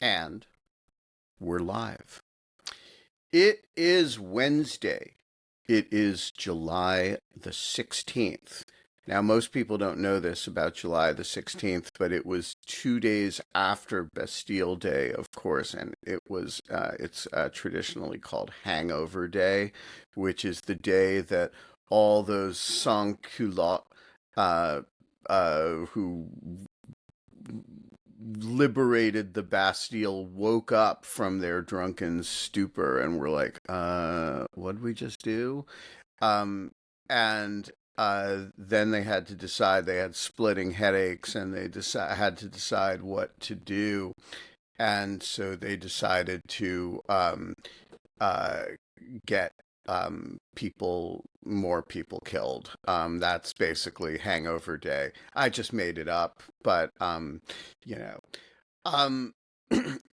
And we're live. It is Wednesday. It is July the 16th. Now, most people don't know this about July the 16th, but it was 2 days after Bastille Day, of course, and it's traditionally called Hangover Day, which is the day that all those sans-culottes who liberated the Bastille woke up from their drunken stupor and were like, what did we just do? And then they had to decide. They had splitting headaches, and they had to decide what to do. And so they decided to get more people killed. That's basically Hangover Day. I just made it up, but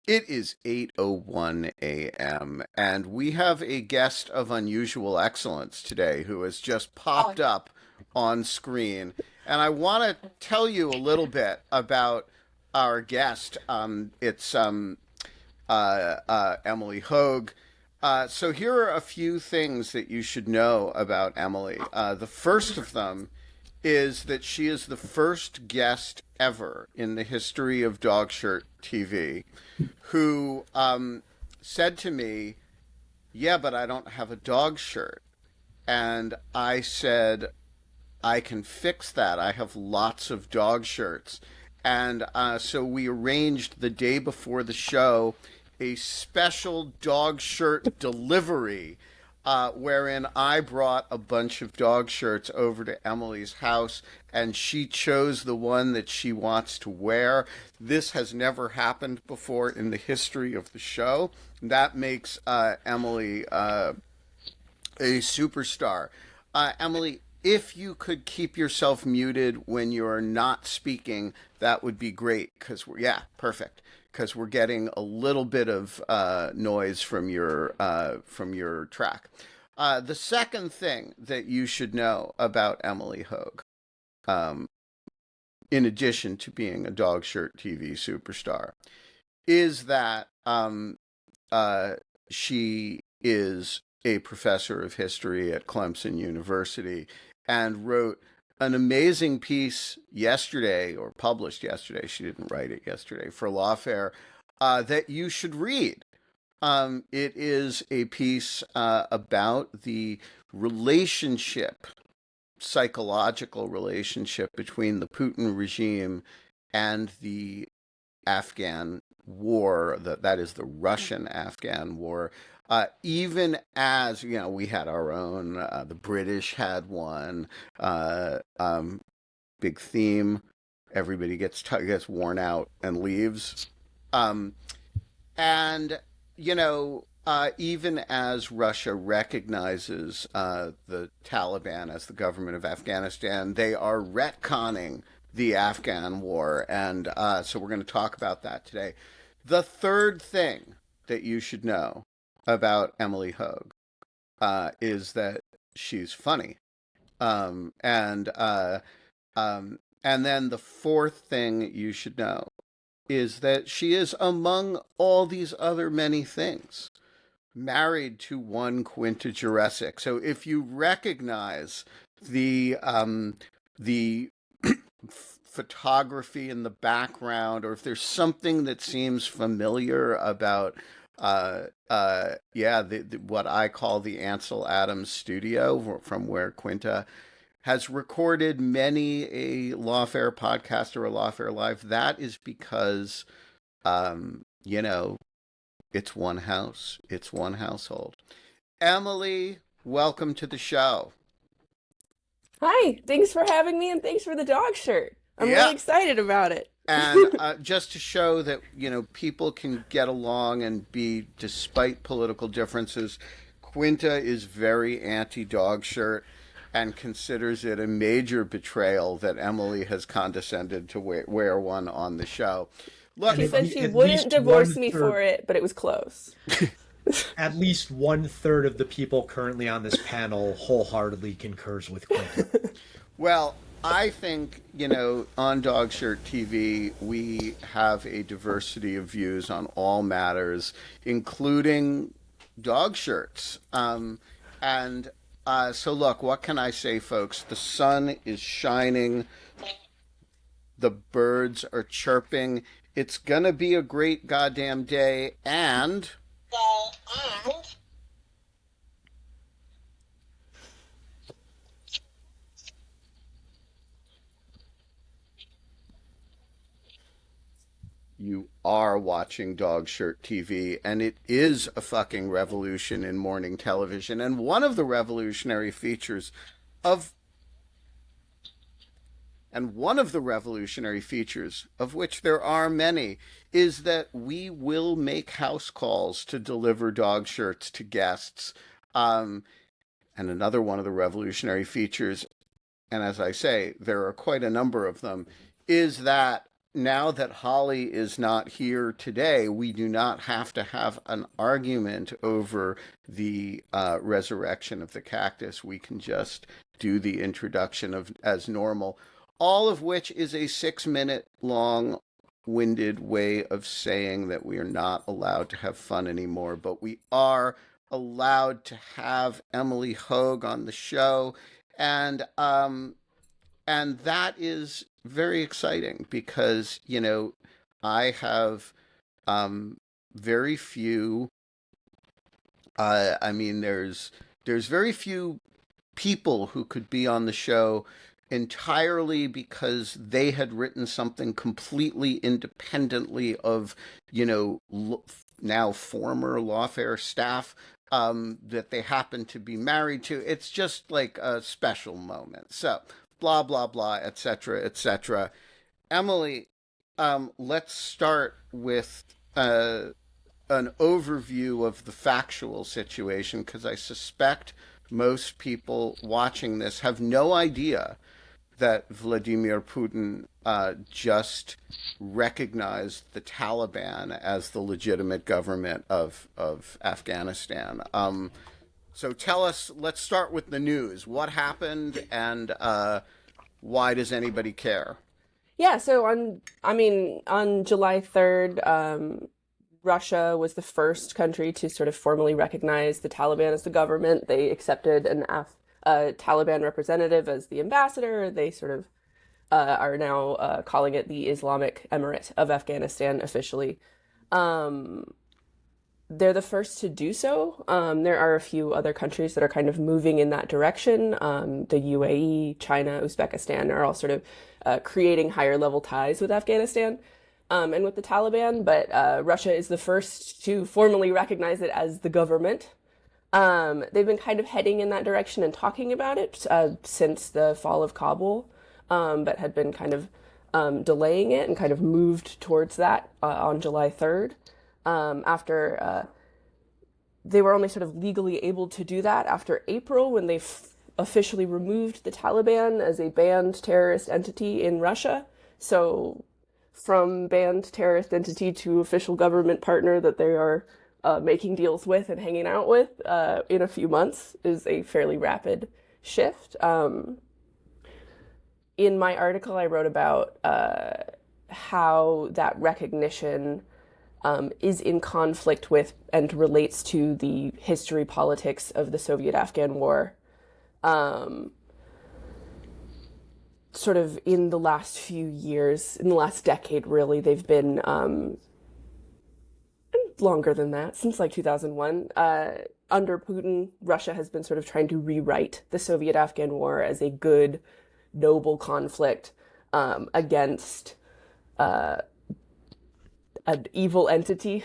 it is 8:01 a.m. and we have a guest of unusual excellence today who has just popped up on screen, and I want to tell you a little bit about our guest. It's Emily Hoge. So here are a few things that you should know about Emily. The first of them is that she is the first guest ever in the history of Dogshirt TV who said to me, yeah, but I don't have a dog shirt. And I said, I can fix that. I have lots of dog shirts. And so we arranged the day before the show a special dog shirt delivery wherein I brought a bunch of dog shirts over to Emily's house, and she chose the one that she wants to wear. This has never happened before in the history of the show. That makes Emily a superstar. Emily, if you could keep yourself muted when you're not speaking, that would be great, perfect. Because we're getting a little bit of noise from your track. The second thing that you should know about Emily Hoge, in addition to being a Dogshirt TV superstar, is that she is a professor of history at Clemson University and wrote an amazing piece yesterday, or published yesterday, she didn't write it yesterday, for Lawfare, that you should read. It is a piece about the psychological relationship between the Putin regime and the Afghan war, that is the Russian-Afghan war. Even as, we had our own, the British had one, big theme, everybody gets worn out and leaves. Even as Russia recognizes the Taliban as the government of Afghanistan, they are retconning the Afghan war. And so we're going to talk about that today. The third thing that you should know about Emily Hoge is that she's funny. And then the fourth thing you should know is that she is, among all these other many things, married to one Quinta Jurecic. So if you recognize the photography in the background, or if there's something that seems familiar about what I call the Ansel Adams studio, from where Quinta has recorded many a Lawfare podcast or a Lawfare Live, that is because, it's one house, it's one household. Emily, welcome to the show. Hi, thanks for having me, and thanks for the dog shirt. I'm really excited about it. And just to show that, people can get along and be, despite political differences, Quinta is very anti-dog shirt and considers it a major betrayal that Emily has condescended to wear one on the show. Look, she said she wouldn't divorce me for it, but it was close. At least 1/3 of the people currently on this panel wholeheartedly concurs with Quinta. Well, I think, on Dogshirt TV, we have a diversity of views on all matters, including dog shirts. And so, look, what can I say, folks? The sun is shining, the birds are chirping. It's going to be a great goddamn day. And you are watching Dog Shirt TV, and it is a fucking revolution in morning television. And one of the revolutionary features of one of the revolutionary features, of which there are many, is that we will make house calls to deliver dog shirts to guests. Um, and another one of the revolutionary features, and as I say, there are quite a number of them, is that now that Holly is not here today, we do not have to have an argument over the resurrection of the cactus. We can just do the introduction of as normal, all of which is a 6-minute long winded way of saying that we are not allowed to have fun anymore, but we are allowed to have Emily Hoge on the show. And that is very exciting because I have very few. I mean, there's very few people who could be on the show entirely because they had written something completely independently of now former lawfare staff that they happen to be married to. It's just like a special moment. So blah blah blah, etc., etc. Emily, let's start with an overview of the factual situation, because I suspect most people watching this have no idea that Vladimir Putin just recognized the Taliban as the legitimate government of Afghanistan. So tell us, let's start with the news. What happened, and why does anybody care? Yeah, so on July 3rd, Russia was the first country to sort of formally recognize the Taliban as the government. They accepted a Taliban representative as the ambassador. They sort of are now calling it the Islamic Emirate of Afghanistan officially. They're the first to do so. There are a few other countries that are kind of moving in that direction. The UAE, China, Uzbekistan are all sort of creating higher level ties with Afghanistan and with the Taliban, but Russia is the first to formally recognize it as the government. They've been kind of heading in that direction and talking about it since the fall of Kabul, but had been kind of delaying it and kind of moved towards that on July 3rd. After they were only sort of legally able to do that after April, when they officially removed the Taliban as a banned terrorist entity in Russia. So from banned terrorist entity to official government partner that they are making deals with and hanging out with in a few months is a fairly rapid shift. In my article, I wrote about how that recognition is in conflict with and relates to the history politics of the Soviet-Afghan War. Sort of in the last few years, in the last decade really, they've been, longer than that, since like 2001, under Putin, Russia has been sort of trying to rewrite the Soviet-Afghan War as a good, noble conflict against an evil entity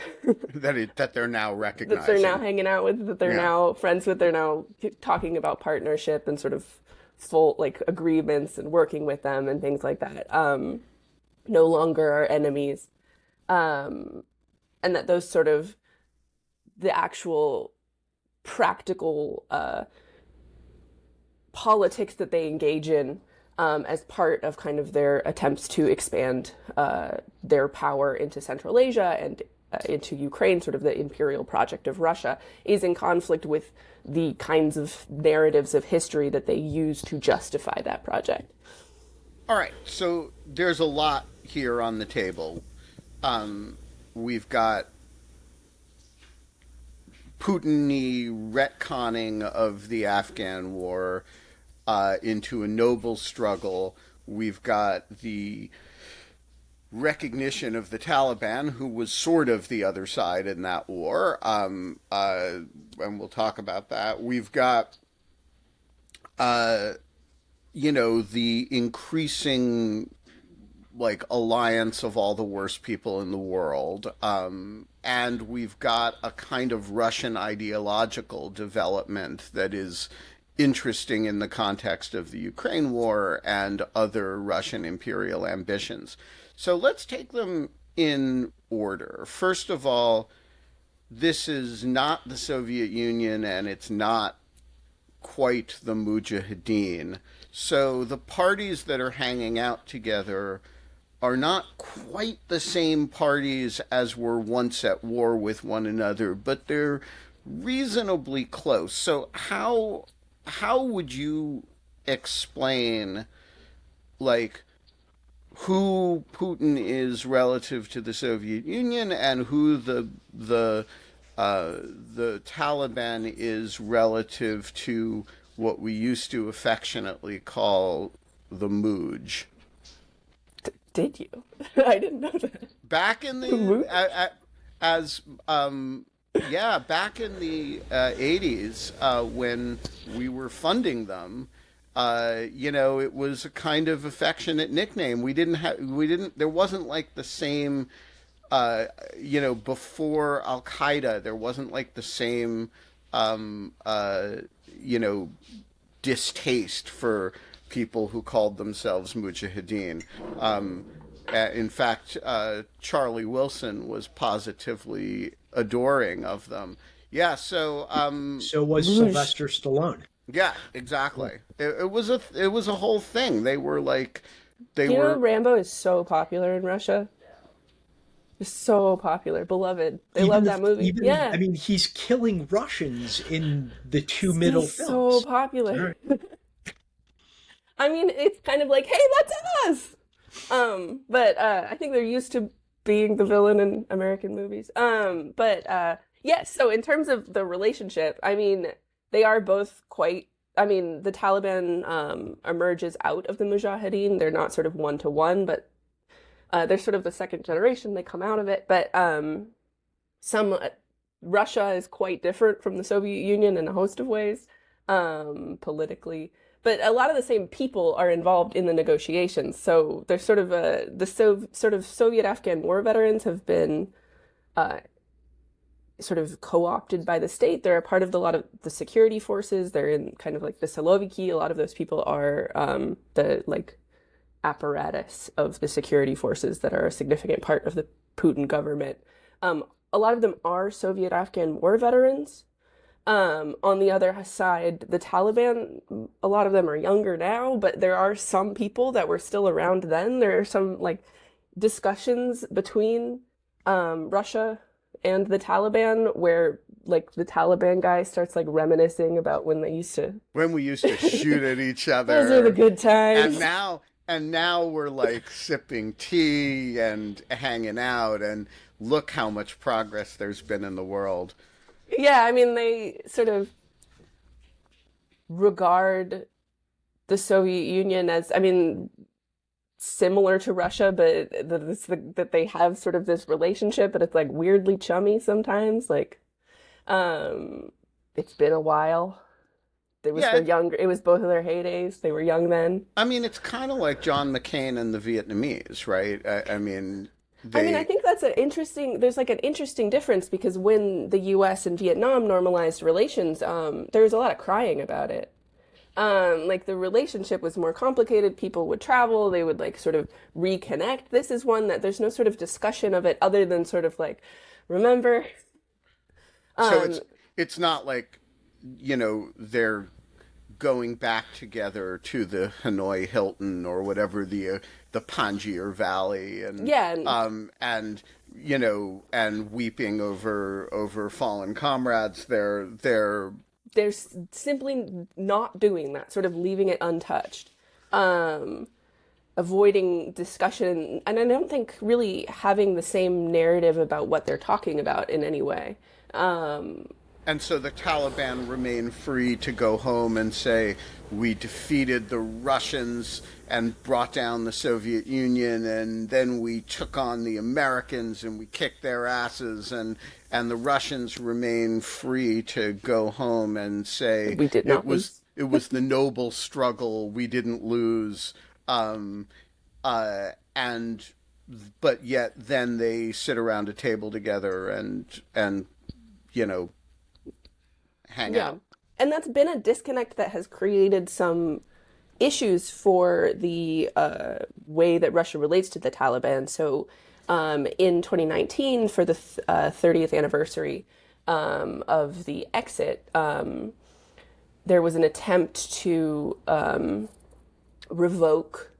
that they're now recognizing, that they're now hanging out with, that they're now friends with, they're now talking about partnership and sort of full like agreements and working with them and things like that. No longer are enemies, and that those sort of the actual practical politics that they engage in as part of kind of their attempts to expand their power into Central Asia and into Ukraine, sort of the imperial project of Russia, is in conflict with the kinds of narratives of history that they use to justify that project. All right, so there's a lot here on the table. We've got Putin-y retconning of the Afghan war into a noble struggle. We've got the recognition of the Taliban, who was sort of the other side in that war, and we'll talk about that. We've got, uh, the increasing like alliance of all the worst people in the world. And we've got a kind of Russian ideological development that is interesting in the context of the Ukraine war and other Russian imperial ambitions. So let's take them in order. First of all, this is not the Soviet Union and it's not quite the Mujahideen. So the parties that are hanging out together are not quite the same parties as were once at war with one another, but they're reasonably close. So how would you explain like who Putin is relative to the Soviet Union and who the Taliban is relative to what we used to affectionately call the Muj? Did you? I didn't know that. Back in the as yeah, back in the 80s, when we were funding them, it was a kind of affectionate nickname. There wasn't like the same, before Al Qaeda, there wasn't like the same, um, uh, you know, distaste for people who called themselves Mujahideen. In fact, Charlie Wilson was positively adoring of them. Yeah, so So was Rouge. Sylvester Stallone. yeah, exactly. It was a whole thing. They were like they Do you know were Rambo is so popular in Russia? It's so popular, beloved. They love that movie. I Yeah, mean, he's killing Russians in the two middle he's so films. All popular. right. I mean, it's kind of like, hey, that's us. But I think they're used to being the villain in American movies. But yes, so in terms of the relationship, I mean, they are both quite. I mean, the Taliban emerges out of the Mujahideen. They're not sort of one to one, but they're sort of the second generation. They come out of it, but some Russia is quite different from the Soviet Union in a host of ways, politically. But a lot of the same people are involved in the negotiations. So there's sort of sort of Soviet Afghan war veterans have been uh, sort of co-opted by the state. They're a part of a lot of the security forces. They're in kind of like the Siloviki. A lot of those people are the like apparatus of the security forces that are a significant part of the Putin government. A lot of them are Soviet Afghan war veterans. On the other side, the Taliban, a lot of them are younger now, but there are some people that were still around then. There are some like discussions between Russia and the Taliban where like the Taliban guy starts like reminiscing about when they used to. when we used to shoot at each Those are the other, good and times. now we're like sipping tea and hanging out, and look how much progress there's been in the world. Yeah, I mean, they sort of regard the Soviet Union as, I mean, similar to Russia, but that they have sort of this relationship, but it's like weirdly chummy sometimes. Like, um, it's been a while. It was Yeah, their younger, it was both of their heydays. They were young then. I mean, it's kind of like John McCain and the Vietnamese, right? I mean, I mean, I they. think that's there's like an interesting difference because when the US and Vietnam normalized relations, there was a lot of crying about it. Like the relationship was more complicated. People would travel, they would like sort of reconnect. This is one that there's no sort of discussion of it other than sort of like, remember? So Um, it's not like they're going back together to the Hanoi Hilton or whatever the Panjshir Valley yeah, and and weeping over fallen comrades. They're there's simply not doing that, sort of leaving it untouched. Um, avoiding discussion, and I don't think really having the same narrative about what they're talking about in any way. Um, And so the Taliban remain free to go home and say, we defeated the Russians and brought down the Soviet Union, and then we took on the Americans and we kicked their asses, and the Russians remain free to go home and say we did not lose. it was the noble struggle, we didn't lose. And but yet then they sit around a table together and you know hang Yeah. out. And that's been a disconnect that has created some issues for the way that Russia relates to the Taliban. So in 2019, for the 30th anniversary of the exit, there was an attempt to revoke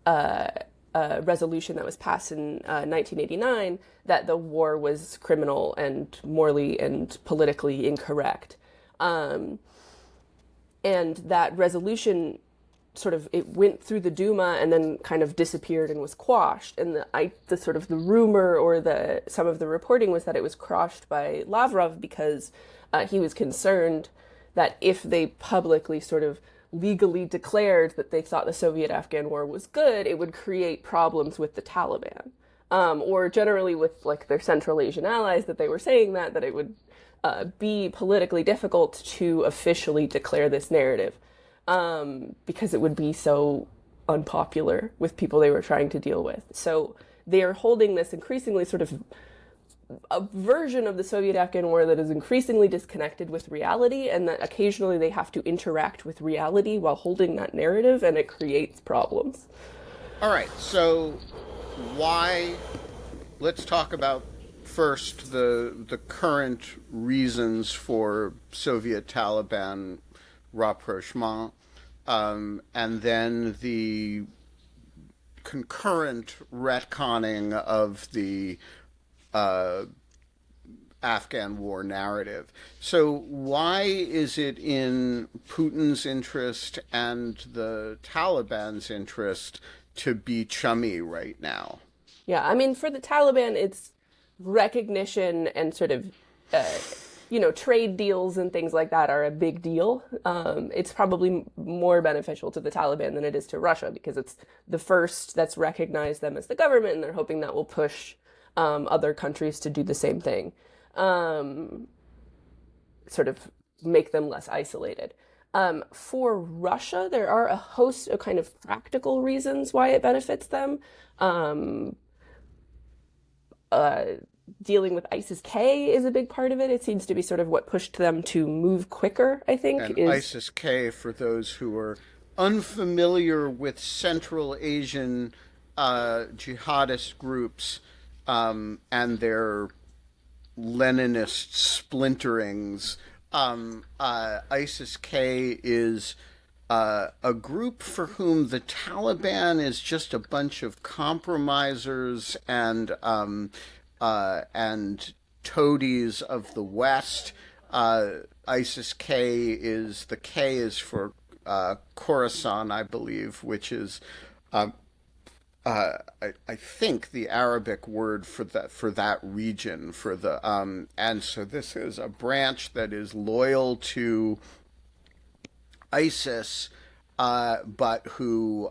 a resolution that was passed in 1989 that the war was criminal and morally and politically incorrect. Um, and that resolution sort of it went through the Duma and then kind of disappeared and was quashed. And the sort of the rumor or the some of the reporting was that it was quashed by Lavrov because he was concerned that if they publicly sort of legally declared that they thought the Soviet-Afghan war was good, it would create problems with the Taliban, or generally with like their Central Asian allies. That they were saying that it would be politically difficult to officially declare this narrative because it would be so unpopular with people they were trying to deal with. So they are holding this increasingly sort of a version of the Soviet-Afghan war that is increasingly disconnected with reality, and that occasionally they have to interact with reality while holding that narrative, and it creates problems. All right, so why? Let's talk about first the current reasons for Soviet Taliban rapprochement, and then the concurrent retconning of the uh, Afghan war narrative. So, why is it in Putin's interest and the Taliban's interest to be chummy right now? Yeah, I mean, for the Taliban, it's recognition and sort of, uh, trade deals and things like that are a big deal. It's probably more beneficial to the Taliban than it is to Russia because it's the first that's recognized them as the government, and they're hoping that will push other countries to do the same thing, sort of make them less isolated. For Russia, there are a host of kind of practical reasons why it benefits them. Um, uh, Dealing with ISIS-K is a big part of it. It seems to be sort of what pushed them to move quicker, I think, And is ISIS-K, for those who are unfamiliar with Central Asian jihadist groups and their Leninist splinterings. ISIS-K is a group for whom the Taliban is just a bunch of compromisers and toadies of the West. ISIS-K is the K is for Khorasan, I believe, which is I think the Arabic word for that region for the and so this is a branch that is loyal to ISIS, but who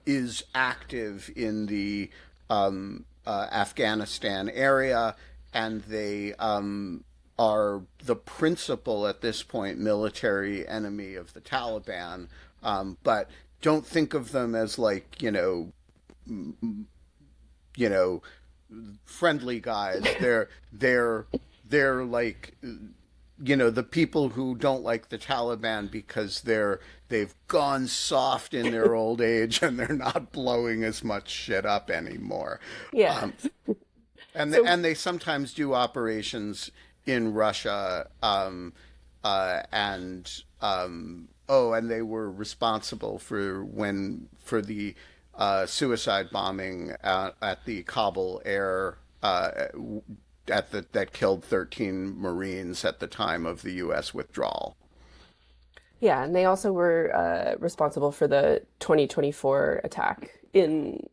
is active in the Afghanistan area, and they are the principal at this point military enemy of the Taliban, but don't think of them as like you know friendly guys. They're like the people who don't like the Taliban because they've gone soft in their old age and they're not blowing as much shit up anymore. yeah. So And they sometimes do operations in Russia, and and they were responsible for the suicide bombing at the Kabul air that killed 13 Marines at the time of the U.S. withdrawal. Yeah, and they also were responsible for the 2024 attack in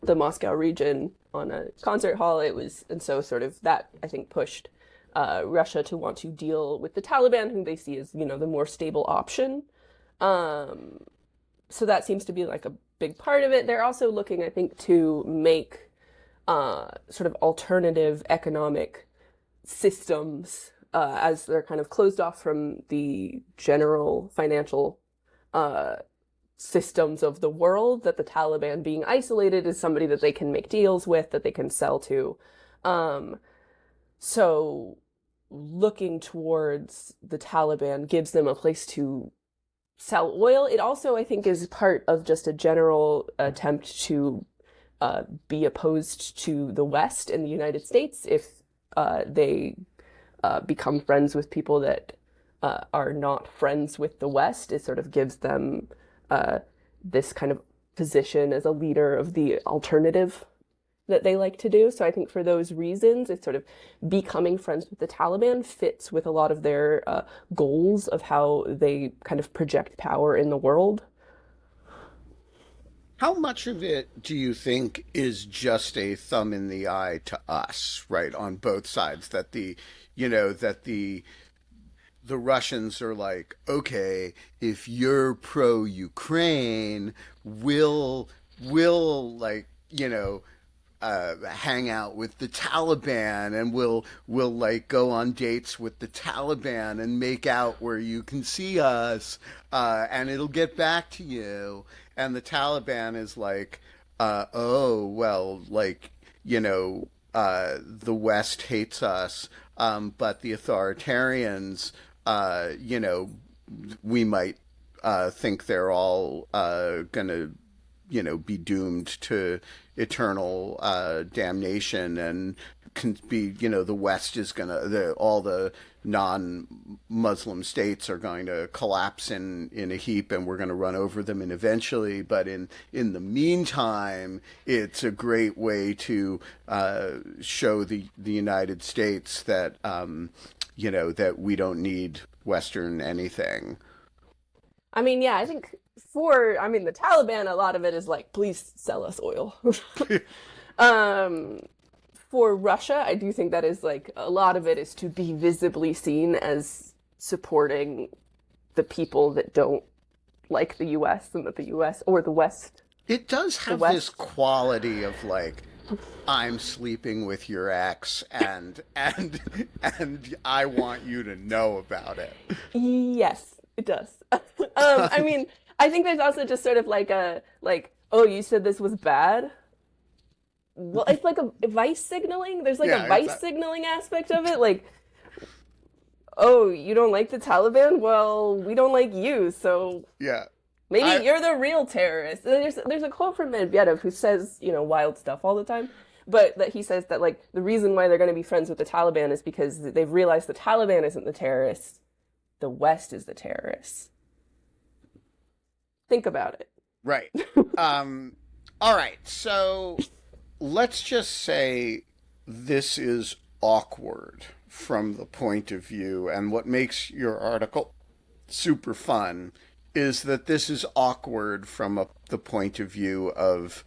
the Moscow region on a concert hall. It was, and so sort of that I think pushed Russia to want to deal with the Taliban, whom they see as the more stable option. Um, so that seems to be like a big part of it. They're also looking, I think, to make sort of alternative economic systems as they're kind of closed off from the general financial uh, systems of the world, that the Taliban being isolated is somebody that they can make deals with, that they can sell to. Um, so looking towards the Taliban gives them a place to sell oil. It also, I think, is part of just a general attempt to be opposed to the West and the United States if they become friends with people that are not friends with the West. It sort of gives them this kind of position as a leader of the alternative that they like to do. So I think for those reasons, it's sort of becoming friends with the Taliban fits with a lot of their goals of how they kind of project power in the world. How much of it do you think is just a thumb in the eye to us, right, on both sides? That the Russians are like, okay, if you're pro Ukraine, we'll like, hang out with the Taliban, and we'll like go on dates with the Taliban and make out where you can see us, and it'll get back to you. And the Taliban is like, oh well, like the West hates us, but the authoritarians, we might think they're all gonna be doomed to eternal damnation, and can be, the West is all the non-Muslim states are going to collapse in a heap, and we're going to run over them and eventually. But in the meantime, it's a great way to show the United States that that we don't need Western anything. I mean, yeah, I think the Taliban, a lot of it is like, please sell us oil. um, for Russia, I do think that is like a lot of it is to be visibly seen as supporting the people that don't like the U.S. and that the U.S. or the West. It does have this quality of like, I'm sleeping with your ex, and I want you to know about it. Yes, it does. I mean, I think there's also just sort of like oh, you said this was bad. Well, it's like a vice signaling. There's like a vice signaling aspect of it. Like, oh, you don't like the Taliban? Well, we don't like you, so yeah. Maybe you're the real terrorist. There's a quote from Medvedev who says, wild stuff all the time, but that he says that like the reason why they're going to be friends with the Taliban is because they've realized the Taliban isn't the terrorists, the West is the terrorists. Think about it. Right. All right. So let's just say this is awkward from the point of view, and what makes your article super fun is that this is awkward from the point of view of,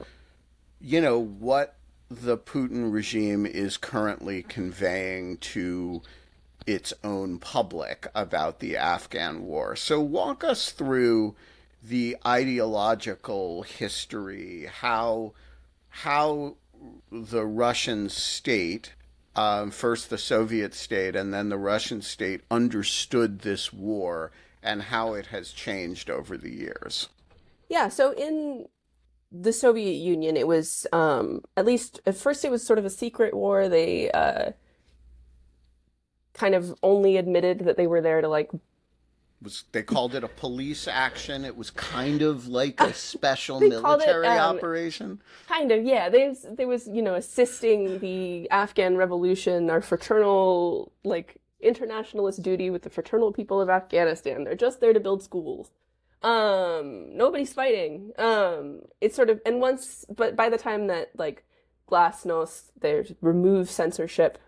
what the Putin regime is currently conveying to its own public about the Afghan war. So walk us through the ideological history, how the Russian state, first the Soviet state and then the Russian state, understood this war and how it has changed over the years. Yeah, so in the Soviet Union, it was, at least at first, it was sort of a secret war. They kind of only admitted that they were there to like. They called it a police action. It was kind of like a special military operation. Kind of, yeah. There was, assisting the Afghan revolution, our fraternal, like, internationalist duty with the fraternal people of Afghanistan. They're just there to build schools. Nobody's fighting. It's sort of, but by the time that, like, Glasnost, they removed censorship,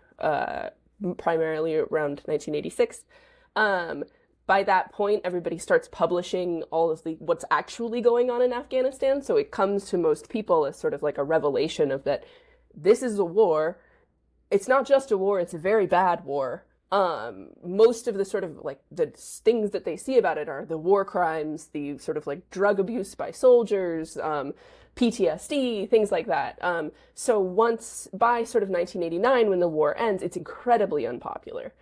primarily around 1986, by that point, everybody starts publishing all of the what's actually going on in Afghanistan. So it comes to most people as sort of like a revelation of that this is a war. It's not just a war, it's a very bad war. Most of the sort of like the things that they see about it are the war crimes, the sort of like drug abuse by soldiers, PTSD, things like that. So once by sort of 1989, when the war ends, it's incredibly unpopular.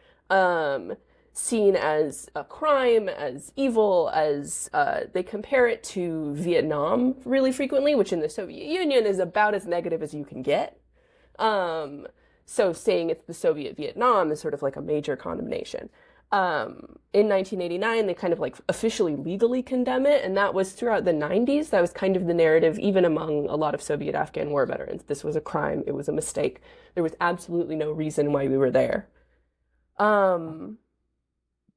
Seen as a crime, as evil, as they compare it to Vietnam really frequently, which in the Soviet Union is about as negative as you can get. So saying it's the Soviet Vietnam is sort of like a major condemnation. In 1989, they kind of like officially legally condemn it, and that was throughout the 90s. That was kind of the narrative, even among a lot of Soviet Afghan war veterans. This was a crime. It was a mistake. There was absolutely no reason why we were there.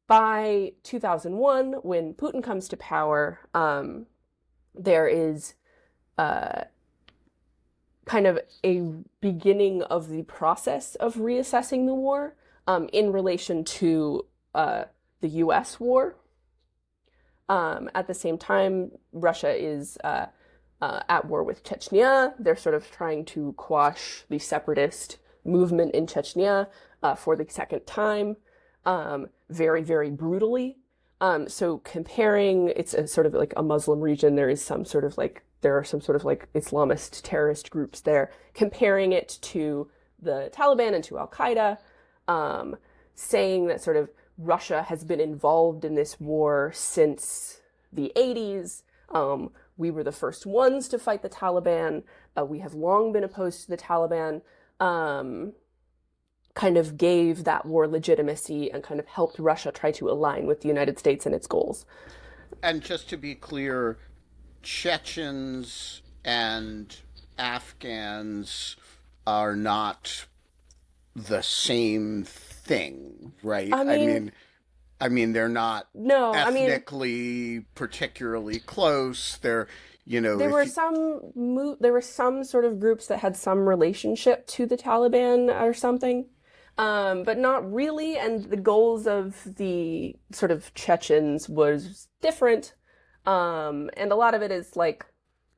By 2001, when Putin comes to power, there is kind of a beginning of the process of reassessing the war in relation to the US war. At the same time, Russia is at war with Chechnya. They're sort of trying to quash the separatist movement in Chechnya for the second time, very, very brutally. So comparing, it's a sort of like a Muslim region. There are some sort of like Islamist terrorist groups there. Comparing it to the Taliban and to Al-Qaeda, saying that sort of Russia has been involved in this war since the 80s. We were the first ones to fight the Taliban. We have long been opposed to the Taliban. Kind of gave that war legitimacy and kind of helped Russia try to align with the United States and its goals. And just to be clear, Chechens and Afghans are not the same thing, right? I mean, they're not ethnically particularly close. They're, there were some sort of groups that had some relationship to the Taliban or something, but not really. And the goals of the sort of Chechens was different. And a lot of it is like,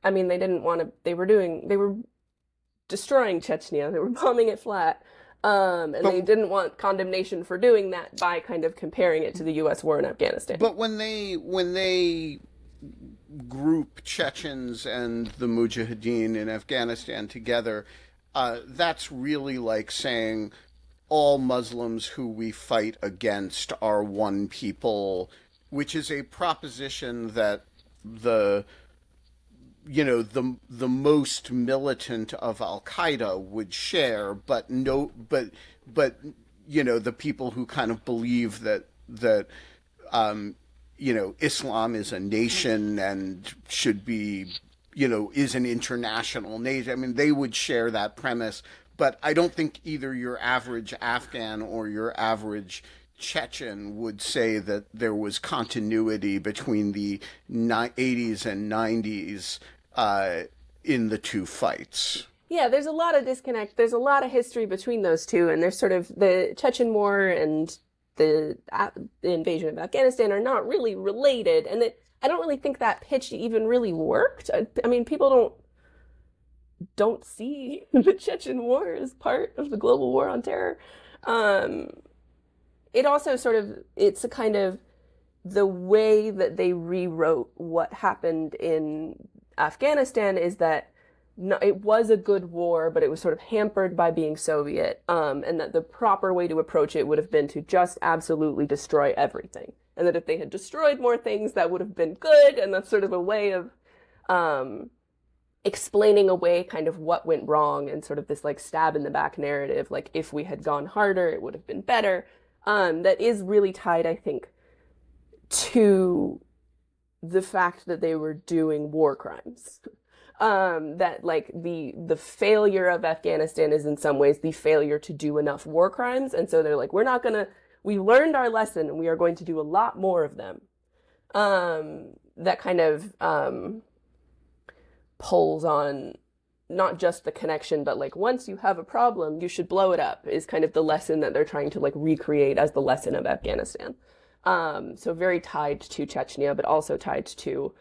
they didn't want to, they were destroying Chechnya. They were bombing it flat. They didn't want condemnation for doing that by kind of comparing it to the U.S. war in Afghanistan. But when they group Chechens and the Mujahideen in Afghanistan together, that's really like saying all Muslims who we fight against are one people, which is a proposition that the most militant of Al-Qaeda would share, but the people who kind of believe that Islam is a nation and should be, is an international nation. They would share that premise, but I don't think either your average Afghan or your average Chechen would say that there was continuity between the 80s and 90s in the two fights. Yeah, there's a lot of disconnect. There's a lot of history between those two, and there's sort of the Chechen War and the invasion of Afghanistan are not really related, and I don't really think that pitch even really worked. People don't see the Chechen War as part of the global war on terror. It also it's a kind of the way that they rewrote what happened in Afghanistan is that it was a good war, but it was sort of hampered by being Soviet, and that the proper way to approach it would have been to just absolutely destroy everything. And that if they had destroyed more things, that would have been good, and that's sort of a way of explaining away kind of what went wrong and sort of this like stab in the back narrative, like if we had gone harder, it would have been better. That is really tied, I think, to the fact that they were doing war crimes. That like the failure of Afghanistan is in some ways the failure to do enough war crimes. And so they're like, we learned our lesson and we are going to do a lot more of them. That kind of pulls on not just the connection, but like once you have a problem, you should blow it up is kind of the lesson that they're trying to like recreate as the lesson of Afghanistan. So very tied to Chechnya, but also tied to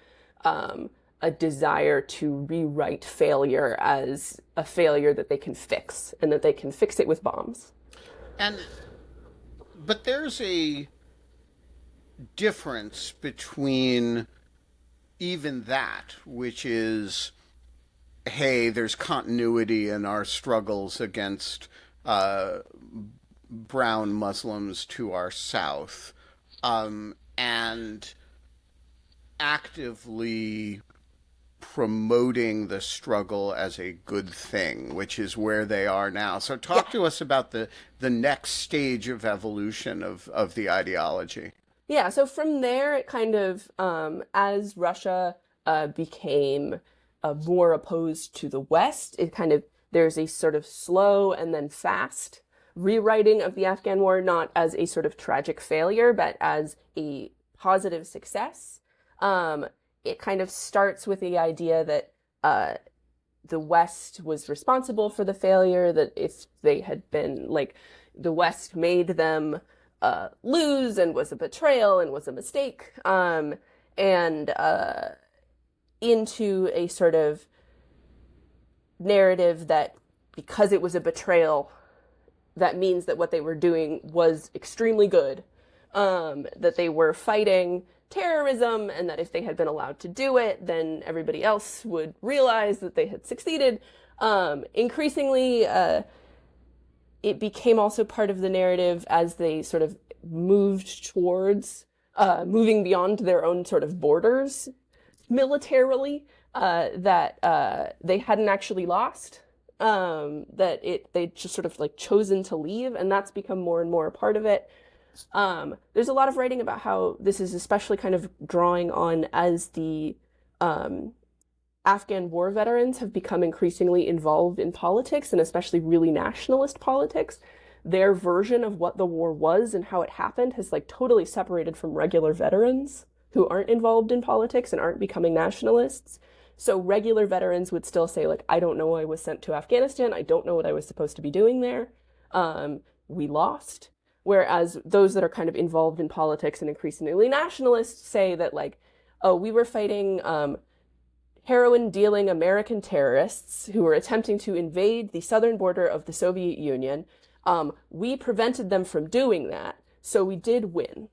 a desire to rewrite failure as a failure that they can fix, and that they can fix it with bombs. And but there's a difference between even that, which is, hey, there's continuity in our struggles against brown Muslims to our south, and actively promoting the struggle as a good thing, which is where they are now. So talk to us about the next stage of evolution of the ideology. Yeah, so from there, it kind of, as Russia became more opposed to the West, it kind of, there's a sort of slow and then fast rewriting of the Afghan war, not as a sort of tragic failure, but as a positive success. It kind of starts with the idea that the West was responsible for the failure, that if they had been, like, the West made them lose and was a betrayal and was a mistake, and into a sort of narrative that because it was a betrayal, that means that what they were doing was extremely good, that they were fighting terrorism, and that if they had been allowed to do it, then everybody else would realize that they had succeeded. Increasingly, it became also part of the narrative as they sort of moved towards moving beyond their own sort of borders militarily, that they hadn't actually lost, that they just sort of like chosen to leave, and that's become more and more a part of it. There's a lot of writing about how this is especially kind of drawing on as the Afghan war veterans have become increasingly involved in politics, and especially really nationalist politics. Their version of what the war was and how it happened has like totally separated from regular veterans who aren't involved in politics and aren't becoming nationalists. So regular veterans would still say, like, I don't know why I was sent to Afghanistan. I don't know what I was supposed to be doing there. We lost. Whereas those that are kind of involved in politics and increasingly nationalists say that, like, oh, we were fighting heroin-dealing American terrorists who were attempting to invade the southern border of the Soviet Union. We prevented them from doing that, so we did win.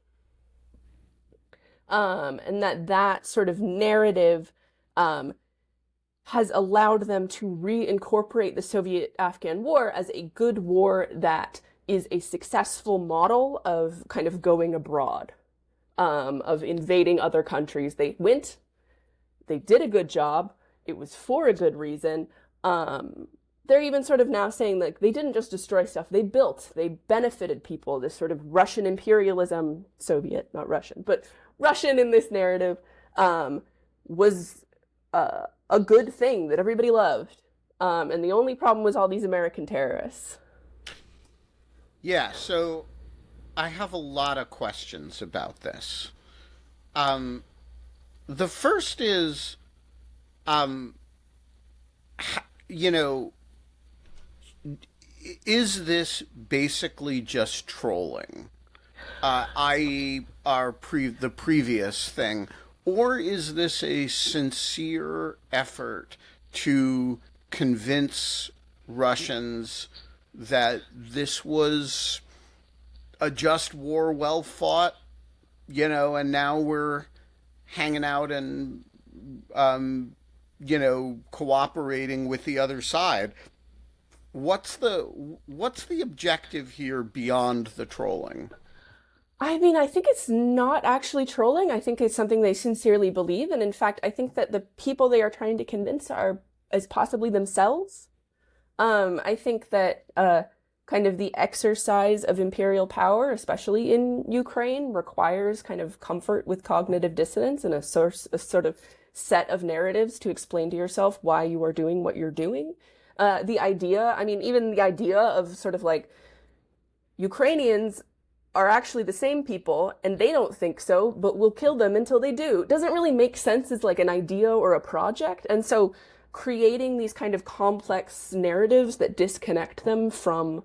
And that sort of narrative has allowed them to reincorporate the Soviet-Afghan war as a good war that is a successful model of kind of going abroad, of invading other countries. They went, they did a good job, it was for a good reason. They're even sort of now saying, like, they didn't just destroy stuff, they built, they benefited people. This sort of Russian imperialism, Soviet, not Russian, but Russian in this narrative, was a good thing that everybody loved. And the only problem was all these American terrorists. Yeah, so I have a lot of questions about this. The first is, you know, is this basically just trolling, i.e., the previous thing, or is this a sincere effort to convince Russians that this was a just war, well fought, and now we're hanging out and, cooperating with the other side? What's the objective here beyond the trolling? I mean, I think it's not actually trolling. I think it's something they sincerely believe. And in fact, I think that the people they are trying to convince is possibly themselves. I think that kind of the exercise of imperial power, especially in Ukraine, requires kind of comfort with cognitive dissonance and a sort of set of narratives to explain to yourself why you are doing what you're doing. Even the idea of sort of like Ukrainians are actually the same people and they don't think so, but we'll kill them until they do, doesn't really make sense as like an idea or a project. And so creating these kind of complex narratives that disconnect them from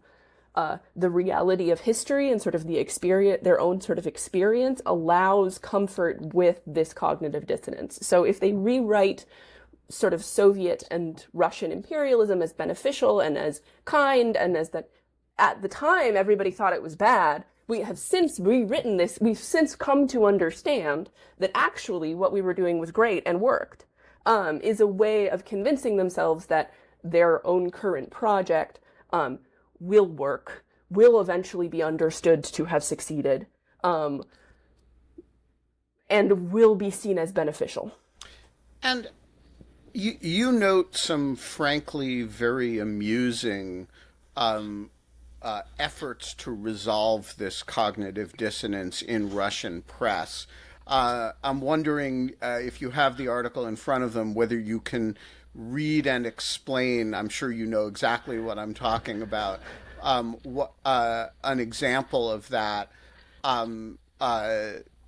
the reality of history and sort of the experience, their own sort of experience allows comfort with this cognitive dissonance. So if they rewrite sort of Soviet and Russian imperialism as beneficial and as kind, and as that at the time everybody thought it was bad, we have since rewritten this. We've since come to understand that actually what we were doing was great and worked, is a way of convincing themselves that their own current project will work, will eventually be understood to have succeeded, and will be seen as beneficial. And you note some frankly very amusing efforts to resolve this cognitive dissonance in Russian press. I'm wondering if you have the article in front of them, whether you can read and explain. I'm sure you know exactly what I'm talking about. An example of that,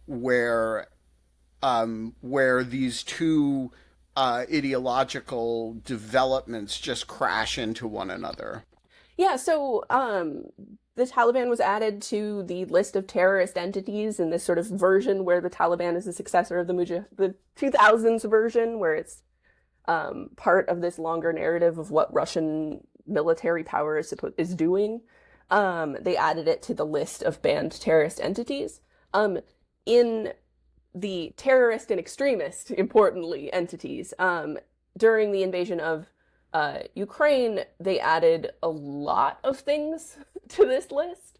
where these two ideological developments just crash into one another. Yeah, so the Taliban was added to the list of terrorist entities in this sort of version where the Taliban is the successor of the 2000s version, where it's part of this longer narrative of what Russian military power is doing. They added it to the list of banned terrorist entities. In the terrorist and extremist, importantly, entities, during the invasion of Ukraine, they added a lot of things to this list.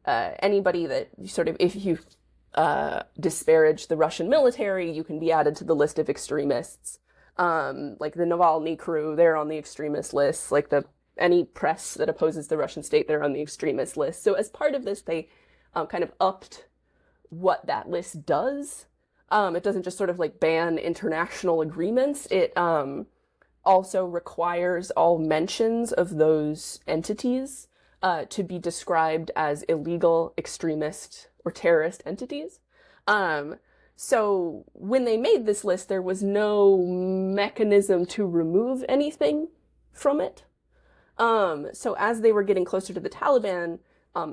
Anybody that sort of, if you disparage the Russian military, you can be added to the list of extremists. Like the Navalny crew, they're on the extremist list. Like any press that opposes the Russian state, they're on the extremist list. So as part of this, they kind of upped what that list does. It doesn't just sort of like ban international agreements. It also requires all mentions of those entities to be described as illegal, extremist, or terrorist entities. So when they made this list, there was no mechanism to remove anything from it. So as they were getting closer to the Taliban,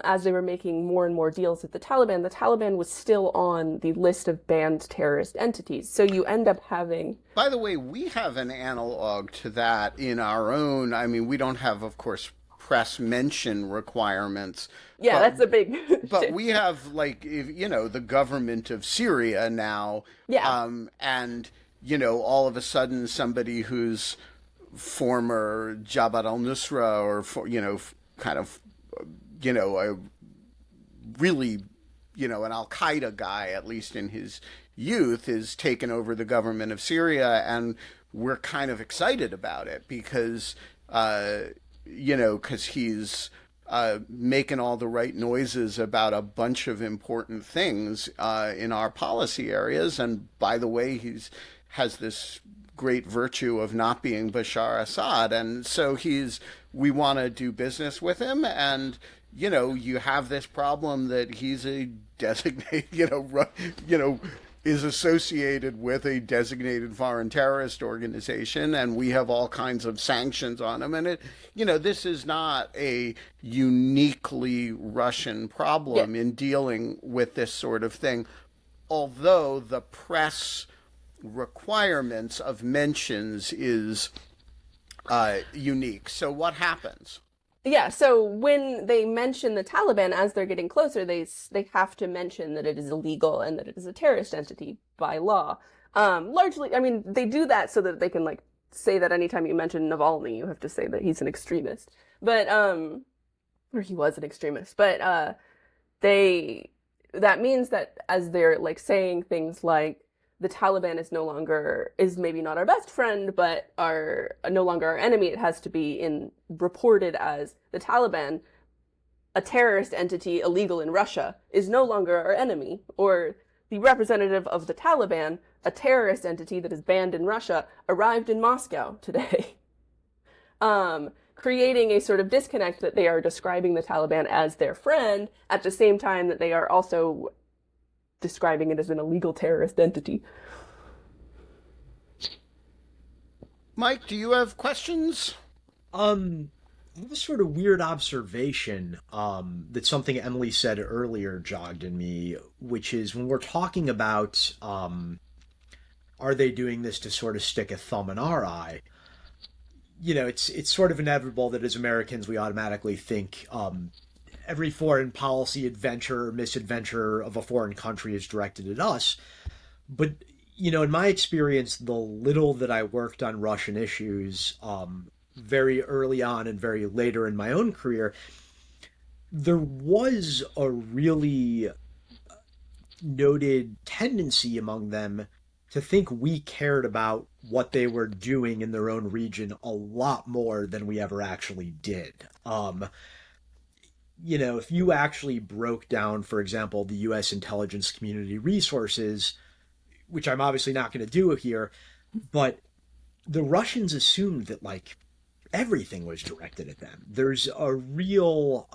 as they were making more and more deals with the Taliban was still on the list of banned terrorist entities. So you end up having... By the way, we have an analog to that in our own. I mean, we don't have, of course, press mention requirements. Yeah, that's a big... But we have, like, the government of Syria now. Yeah. And, all of a sudden somebody who's former Jabhat al-Nusra or, kind of... a really, an Al-Qaeda guy, at least in his youth, is taken over the government of Syria, and we're kind of excited about it because, because he's making all the right noises about a bunch of important things in our policy areas. And by the way, has this great virtue of not being Bashar Assad, and so we want to do business with him. And you have this problem that he's a designated, is associated with a designated foreign terrorist organization, and we have all kinds of sanctions on him. And this is not a uniquely Russian problem in dealing with this sort of thing, although the press requirements of mentions is unique. So what happens? Yeah, so when they mention the Taliban as they're getting closer, they have to mention that it is illegal and that it is a terrorist entity by law. Largely, I mean, they do that so that they can say that anytime you mention Navalny, you have to say that he's an extremist. But or he was an extremist. But that means that as they're saying things like the Taliban is maybe not our best friend, but no longer our enemy. It has to be reported as the Taliban, a terrorist entity illegal in Russia, is no longer our enemy, or the representative of the Taliban, a terrorist entity that is banned in Russia, arrived in Moscow today. Creating a sort of disconnect that they are describing the Taliban as their friend at the same time that they are also describing it as an illegal terrorist entity. Mike, do you have questions? I have a sort of weird observation that something Emily said earlier jogged in me, which is when we're talking about are they doing this to sort of stick a thumb in our eye? It's sort of inevitable that as Americans we automatically think every foreign policy adventure or misadventure of a foreign country is directed at us. But in my experience, the little that I worked on Russian issues, very early on and very later in my own career, there was a really noted tendency among them to think we cared about what they were doing in their own region a lot more than we ever actually did. If you actually broke down, for example, the US intelligence community resources, which I'm obviously not going to do here, but the Russians assumed that, like, everything was directed at them. There's a real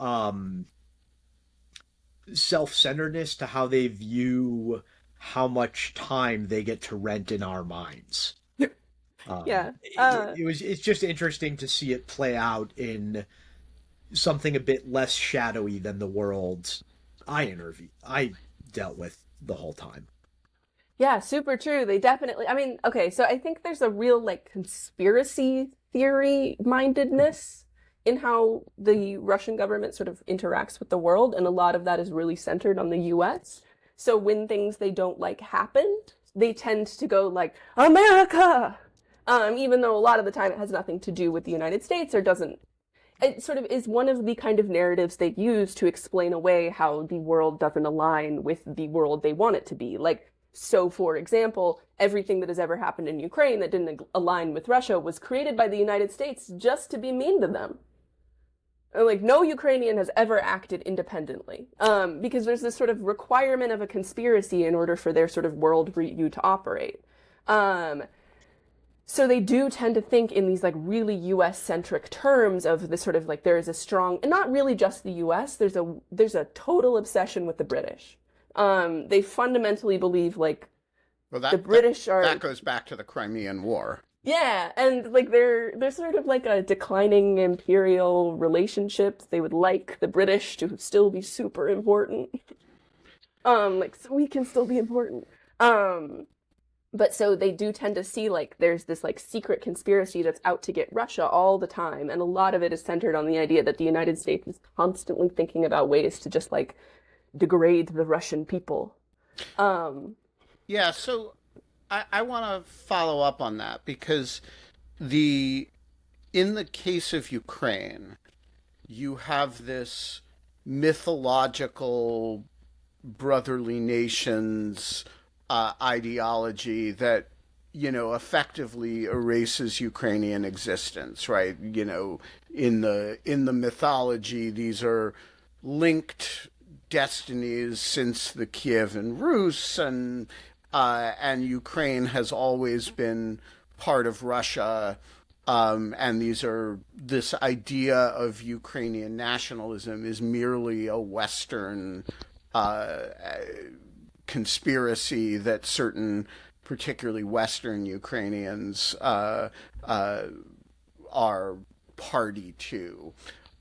self-centeredness to how they view how much time they get to rent in our minds. Yeah. It's just interesting to see it play out in something a bit less shadowy than the world I dealt with the whole time. Yeah, super true. They definitely, I mean, okay, so I think there's a real like conspiracy theory mindedness in how the Russian government sort of interacts with the world, and a lot of that is really centered on the US. So when things they don't like happen, they tend to go like, America! Even though a lot of the time it has nothing to do with the United States or doesn't. It sort of is one of the kind of narratives they use to explain away how the world doesn't align with the world they want it to be. Like, so for example, everything that has ever happened in Ukraine that didn't align with Russia was created by the United States just to be mean to them. Like, no Ukrainian has ever acted independently, because there's this sort of requirement of a conspiracy in order for their sort of worldview to operate. So they do tend to think in these like really US-centric terms of this sort of like there is a strong, and not really just the US, there's a total obsession with the British. They fundamentally believe like the British are... That goes back to the Crimean War. Yeah, and like they're sort of like a declining imperial relationships. They would like the British to still be super important. Like so we can still be important. But so they do tend to see like there's this like secret conspiracy that's out to get Russia all the time, and a lot of it is centered on the idea that the United States is constantly thinking about ways to just like degrade the Russian people. Yeah, so I want to follow up on that because in the case of Ukraine, you have this mythological brotherly nations ideology that effectively erases Ukrainian existence, right? In the mythology, these are linked destinies since the Kievan Rus, and Ukraine has always been part of Russia, and this idea of Ukrainian nationalism is merely a Western conspiracy that certain, particularly Western Ukrainians, are party to,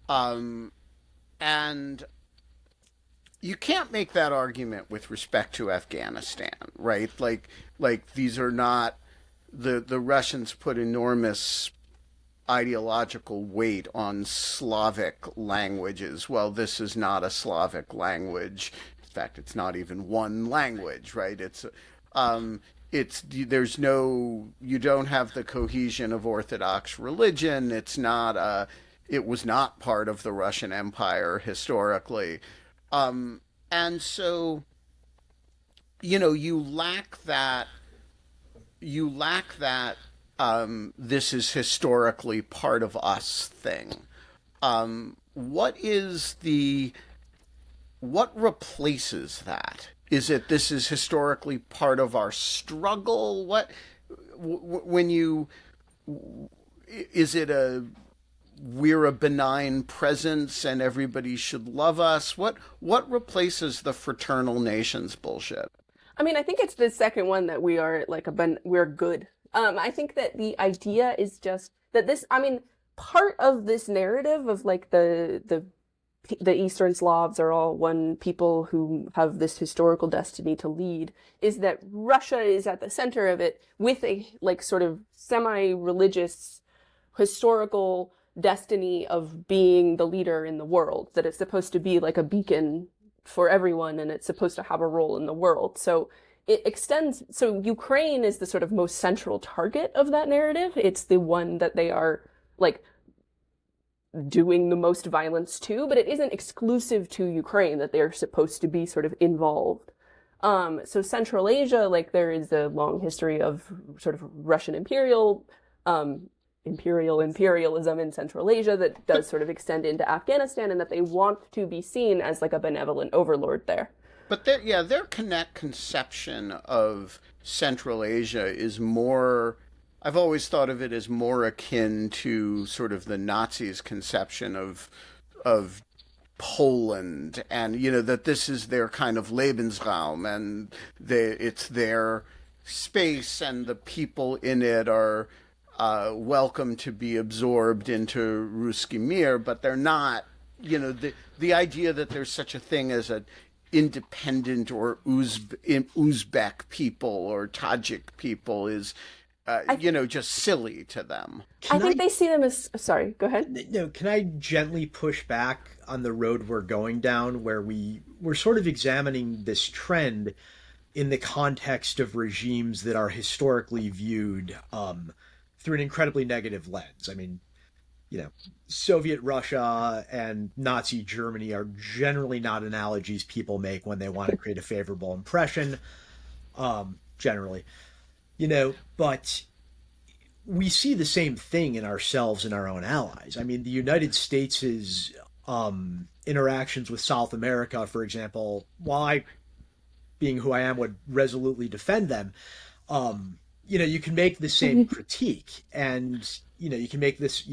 and you can't make that argument with respect to Afghanistan, right? Like these are not the Russians put enormous ideological weight on Slavic languages. Well, this is not a Slavic language. In fact, it's not even one language, right? You don't have the cohesion of Orthodox religion. It was not part of the Russian Empire historically. And so, you lack that, this is historically part of us thing. What replaces that? Is it this is historically part of our struggle? Is it we're a benign presence and everybody should love us? What replaces the fraternal nations bullshit? I mean, I think it's the second one that we are like we're good. I think that the idea is just that this, I mean, part of this narrative of like the Eastern Slavs are all one people who have this historical destiny to lead, is that Russia is at the center of it with a like sort of semi-religious historical destiny of being the leader in the world, that it's supposed to be like a beacon for everyone and it's supposed to have a role in the world. So it extends, so Ukraine is the sort of most central target of that narrative. It's the one that they are like doing the most violence to, but it isn't exclusive to Ukraine that they're supposed to be sort of involved. So Central Asia, like there is a long history of sort of Russian imperialism in Central Asia that does sort of extend into Afghanistan, and that they want to be seen as like a benevolent overlord there. But their conception of Central Asia is more. I've always thought of it as more akin to sort of the Nazis' conception of Poland, and that this is their kind of Lebensraum, and it's their space, and the people in it are welcome to be absorbed into Ruski Mir, but they're not. The idea that there's such a thing as an independent or Uzbek people or Tajik people is. Just silly to them. I think they see them as. Sorry, go ahead. No, can I gently push back on the road we're going down, where we're sort of examining this trend in the context of regimes that are historically viewed through an incredibly negative lens. I mean, Soviet Russia and Nazi Germany are generally not analogies people make when they want to create a favorable impression, generally. But we see the same thing in ourselves and our own allies. I mean, the United States' interactions with South America, for example, while I, being who I am, would resolutely defend them, you can make the same critique. And, you can make this,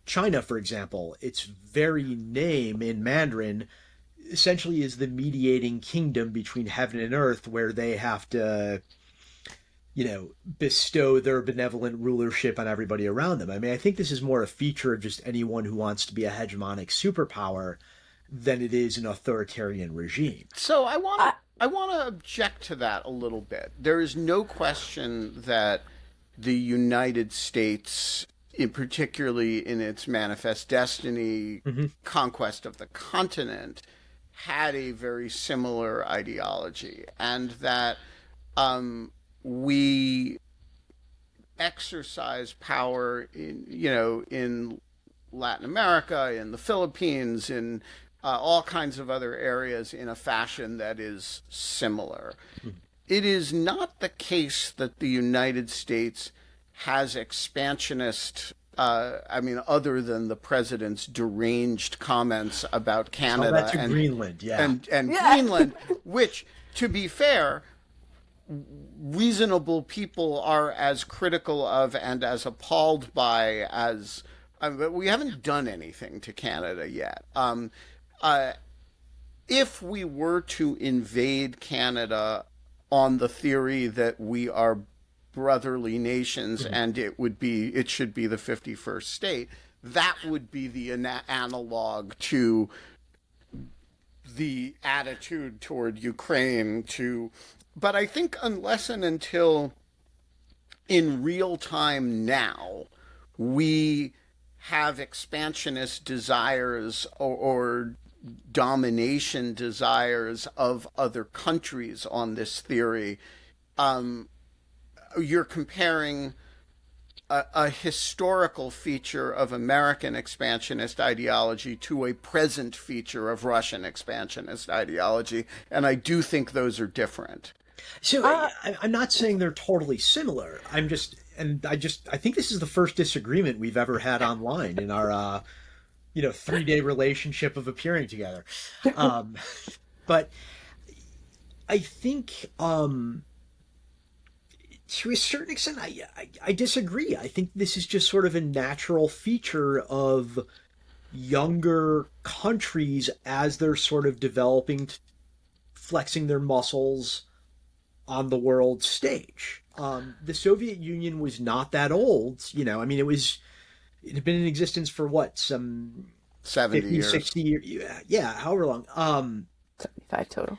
China, for example, its very name in Mandarin essentially is the mediating kingdom between heaven and earth, where they have to bestow their benevolent rulership on everybody around them. I mean, I think this is more a feature of just anyone who wants to be a hegemonic superpower than it is an authoritarian regime. So I want to object to that a little bit. There is no question that the United States, particularly in its manifest destiny conquest of the continent, had a very similar ideology, and that we exercise power in Latin America, in the Philippines, in all kinds of other areas in a fashion that is similar. It is not the case that the United States has expansionist, other than the president's deranged comments about Canada that's Greenland, yeah. and Greenland, which, to be fair, reasonable people are as critical of and as appalled by as we haven't done anything to Canada yet. If we were to invade Canada on the theory that we are brotherly nations and it should be the 51st state, that would be the analog to the attitude toward Ukraine but I think unless and until in real time now we have expansionist desires or domination desires of other countries on this theory, you're comparing a historical feature of American expansionist ideology to a present feature of Russian expansionist ideology, and I do think those are different. So I'm not saying they're totally similar. I think this is the first disagreement we've ever had online in our 3-day relationship of appearing together. But I think to a certain extent I disagree. I think this is just sort of a natural feature of younger countries as they're sort of developing, flexing their muscles on the world stage. The Soviet Union was not that old. It was it had been in existence for what, some 70 50, years. 60 years? Yeah, however long. 75 total.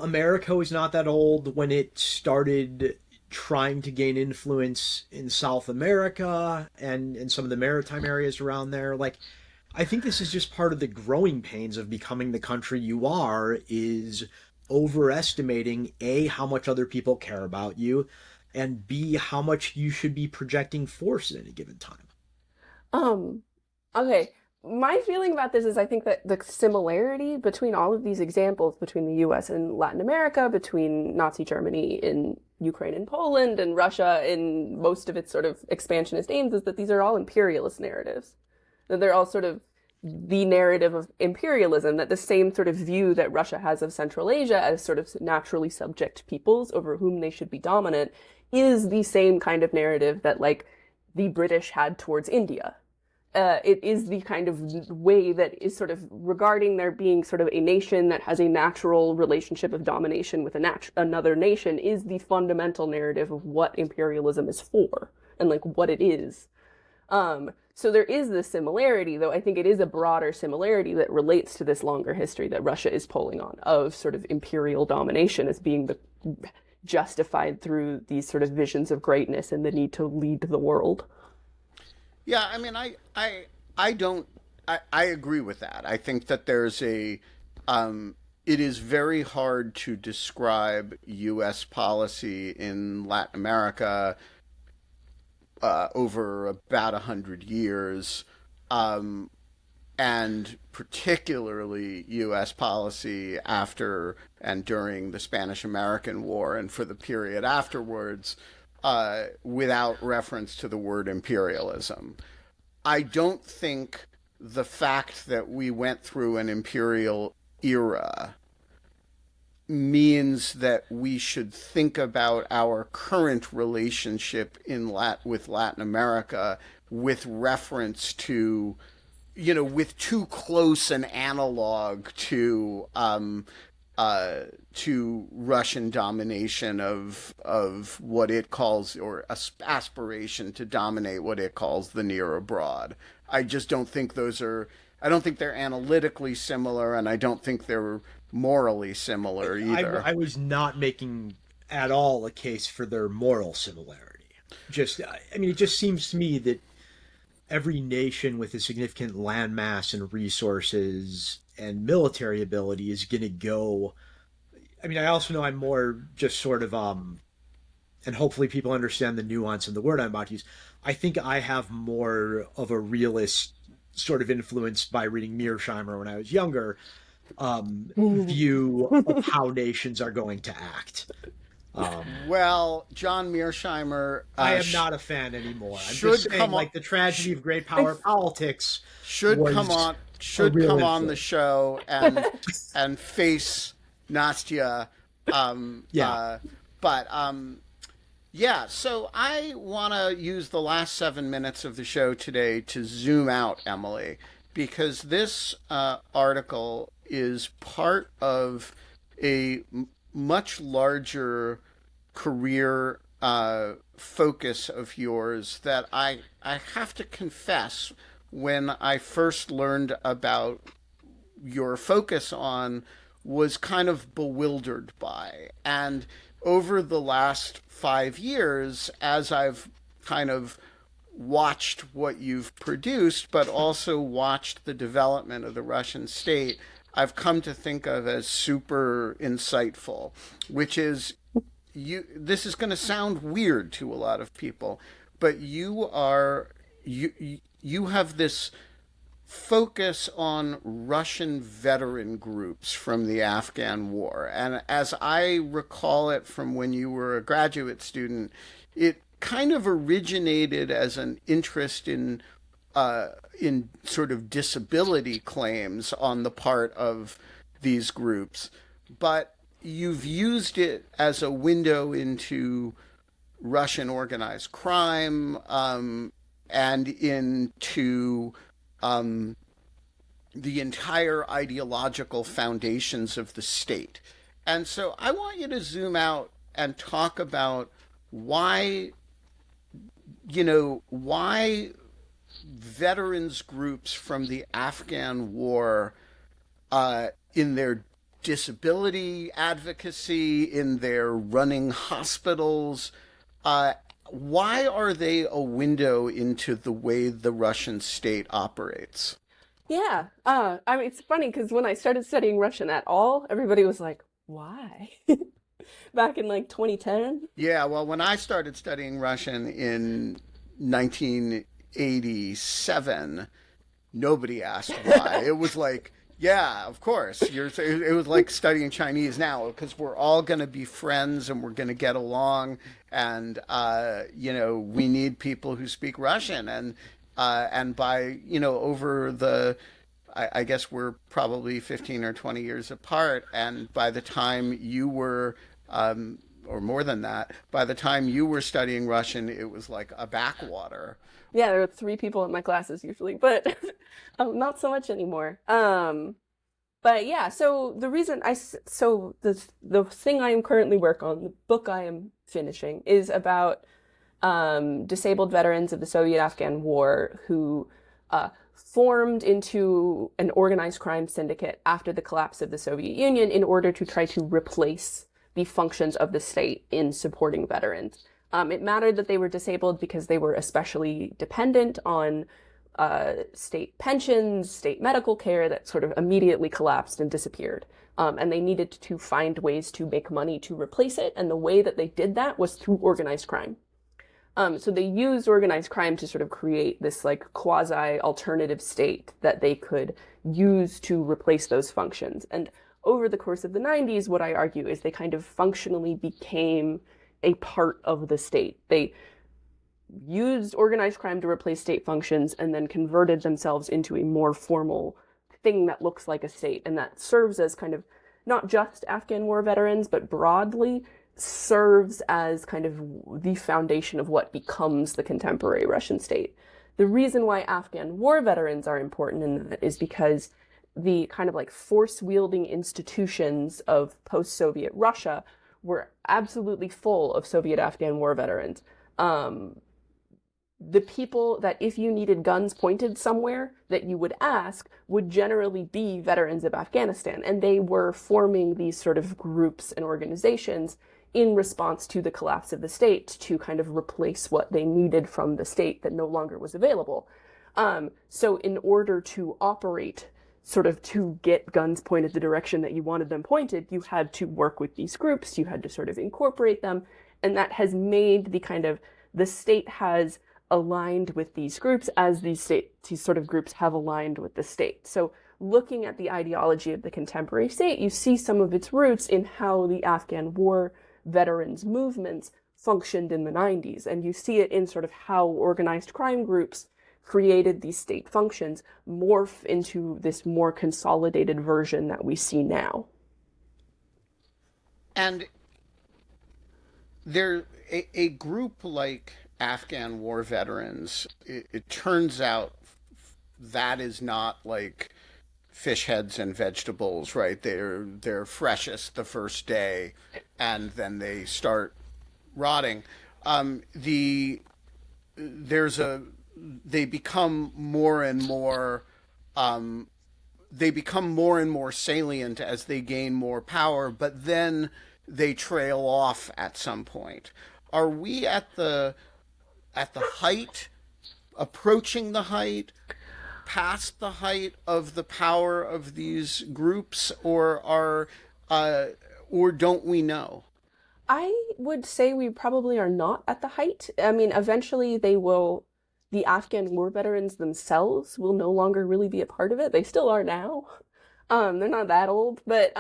America was not that old when it started trying to gain influence in South America and in some of the maritime areas around there. Like, I think this is just part of the growing pains of becoming the country you are, is overestimating A, how much other people care about you, and B, how much you should be projecting force at any given time. Um, okay. My feeling about this is I think that the similarity between all of these examples between the US and Latin America, between Nazi Germany in Ukraine and Poland, and Russia in most of its sort of expansionist aims, is that these are all imperialist narratives. That they're all sort of the narrative of imperialism, that the same sort of view that Russia has of Central Asia as sort of naturally subject peoples over whom they should be dominant is the same kind of narrative that, like, the British had towards India. It is the kind of way that is sort of regarding there being sort of a nation that has a natural relationship of domination with another nation is the fundamental narrative of what imperialism is for and like what it is. So there is this similarity, though I think it is a broader similarity that relates to this longer history that Russia is pulling on of sort of imperial domination as being the justified through these sort of visions of greatness and the need to lead the world. Yeah, I mean, I don't, I agree with that. I think that there's it is very hard to describe U.S. policy in Latin America over about 100 years, and particularly U.S. policy after and during the Spanish-American War and for the period afterwards, without reference to the word imperialism. I don't think the fact that we went through an imperial era means that we should think about our current relationship with Latin America with reference to, with too close an analog to Russian domination of what it calls, or aspiration to dominate what it calls the near abroad. I just don't think those are. I don't think they're analytically similar, and I don't think they're morally similar either. I was not making at all a case for their moral similarity. I mean, it just seems to me that every nation with a significant landmass and resources and military ability is going to go. I mean, I also know I'm more just sort of, and hopefully people understand the nuance of the word I'm about to use. I think I have more of a realist sort of influence by reading Mearsheimer when I was younger, view of how nations are going to act. Well, John Mearsheimer, I am not a fan anymore. I'm should just saying, come on, like, the tragedy of great power politics should was come on a real on the influence. show and face Nastya. Yeah. Yeah. So I want to use the last 7 minutes of the show today to zoom out, Emily, because this article is part of a much larger career focus of yours that I have to confess, when I first learned about your focus on, was kind of bewildered by. And over the last 5 years, as I've kind of watched what you've produced, but also watched the development of the Russian state, I've come to think of as super insightful, which is, this is going to sound weird to a lot of people, but you have this focus on Russian veteran groups from the Afghan war. And as I recall it from when you were a graduate student, it kind of originated as an interest in sort of disability claims on the part of these groups, but you've used it as a window into Russian organized crime, and into the entire ideological foundations of the state. And so I want you to zoom out and talk about why veterans groups from the Afghan war in their disability advocacy, in their running hospitals. Uh, why are they a window into the way the Russian state operates? Yeah. I mean, it's funny because when I started studying Russian at all, everybody was like, why? Back in like 2010. Yeah, well, when I started studying Russian in 1987, nobody asked why. It was like, yeah, of course. It was like studying Chinese now because we're all going to be friends and we're going to get along, and we need people who speak Russian, and by over the I guess we're probably 15 or 20 years apart, and by the time you were or more than that, by the time you were studying Russian, it was like a backwater. Yeah, there were three people in my classes usually, but not so much anymore. But yeah, so the reason so the thing I am currently working on, the book I am finishing, is about disabled veterans of the Soviet-Afghan War who formed into an organized crime syndicate after the collapse of the Soviet Union in order to try to replace the functions of the state in supporting veterans. It mattered that they were disabled because they were especially dependent on state pensions, state medical care that sort of immediately collapsed and disappeared. And they needed to find ways to make money to replace it. And the way that they did that was through organized crime. So they used organized crime to sort of create this like quasi-alternative state that they could use to replace those functions. And over the course of the 90s, what I argue is they kind of functionally became a part of the state. They used organized crime to replace state functions and then converted themselves into a more formal thing that looks like a state. And that serves as kind of not just Afghan war veterans, but broadly serves as kind of the foundation of what becomes the contemporary Russian state. The reason why Afghan war veterans are important in that is because the kind of like force-wielding institutions of post-Soviet Russia were absolutely full of Soviet-Afghan war veterans. The people that if you needed guns pointed somewhere that you would ask would generally be veterans of Afghanistan. And they were forming these sort of groups and organizations in response to the collapse of the state to kind of replace what they needed from the state that no longer was available. So in order to operate, sort of to get guns pointed the direction that you wanted them pointed, you had to work with these groups, you had to sort of incorporate them, and that has made the state has aligned with these groups as these sort of groups have aligned with the state. So looking at the ideology of the contemporary state, you see some of its roots in how the Afghan war veterans movements functioned in the 90s. And you see it in sort of how organized crime groups created these state functions morph into this more consolidated version that we see now. And there, a group like Afghan war veterans, it turns out that is not like fish heads and vegetables, right? They're freshest the first day, and then they start rotting. They become more and more salient as they gain more power, but then they trail off at some point. Are we at the height, approaching the height, past the height of the power of these groups, or don't we know? I would say we probably are not at the height. I mean, eventually the Afghan war veterans themselves will no longer really be a part of it. They still are now. They're not that old, but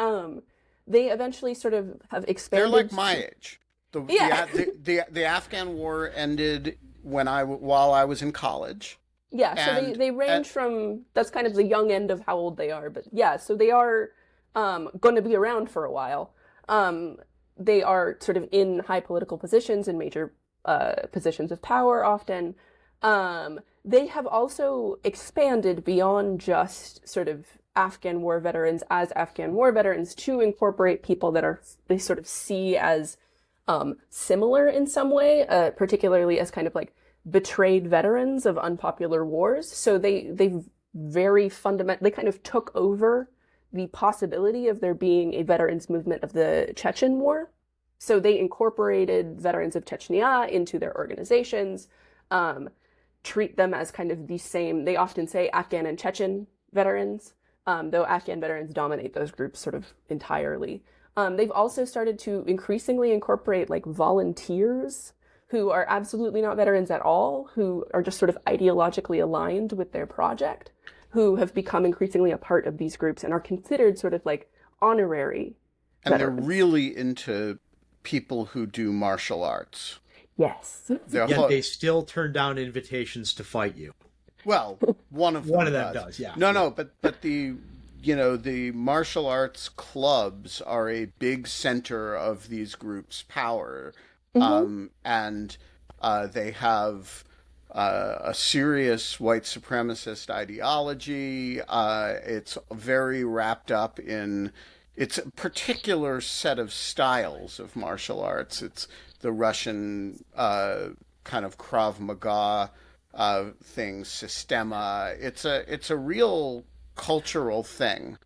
they eventually sort of have expanded. They're like my age. The Afghan war ended while I was in college. Yeah, so they range from, that's kind of the young end of how old they are, but yeah, so they are going to be around for a while. They are sort of in high political positions and major positions of power often. They have also expanded beyond just sort of Afghan war veterans as Afghan war veterans to incorporate people that they sort of see as similar in some way, particularly as kind of like betrayed veterans of unpopular wars. So they very fundamental, they kind of took over the possibility of there being a veterans movement of the Chechen War. So they incorporated veterans of Chechnya into their organizations, treat them as kind of the same. They often say Afghan and Chechen veterans, though Afghan veterans dominate those groups sort of entirely. They've also started to increasingly incorporate like volunteers who are absolutely not veterans at all, who are just sort of ideologically aligned with their project, who have become increasingly a part of these groups and are considered sort of like honorary And veterans. they're really into people who do martial arts. Yes. Yet they still turn down invitations to fight you. Well, one of them does, yeah. No, but the martial arts clubs are a big center of these groups' power, and they have a serious white supremacist ideology. It's very wrapped up in. It's a particular set of styles of martial arts. It's the Russian kind of Krav Maga thing, Sistema. It's a real cultural thing.